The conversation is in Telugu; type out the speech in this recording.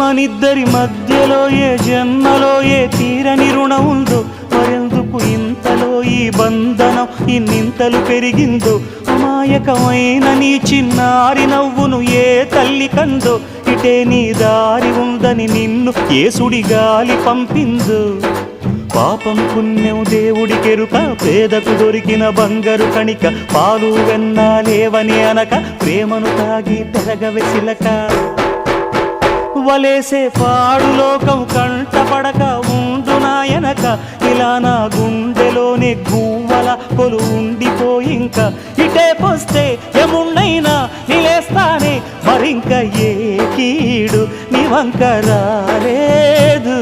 మనిద్దరి మధ్యలో ఏ జన్మలో ఏ తీరని రుణం ఉందో, మరెందుకు ఇంతలో ఈ బంధనం ఇన్నింతలు పెరిగిందో, అమాయకమైన నీ చిన్నారి నవ్వును ఏ తల్లి కందో, ఇటే నీ దారి ఉందని నిన్ను ఏ సుడిగాలి పంపిందో. పాపం పుణ్యం దేవుడికెరుక, పేదకు దొరికిన బంగారు కణిక, పాలు వెన్నా లేవని అనక ప్రేమను తాగి పెరగవెసిలక. వలేసే పాడు లోకం కంటపడక ఉండు నాయనక, ఇలా నా గుండెలోనే గువ్వల కొలు ఉండిపోయింక. ఇటే పోస్తే ఎమున్నైనా నిలేస్తానే, మరింక ఏ కీడు నీ వంక రాలేదు.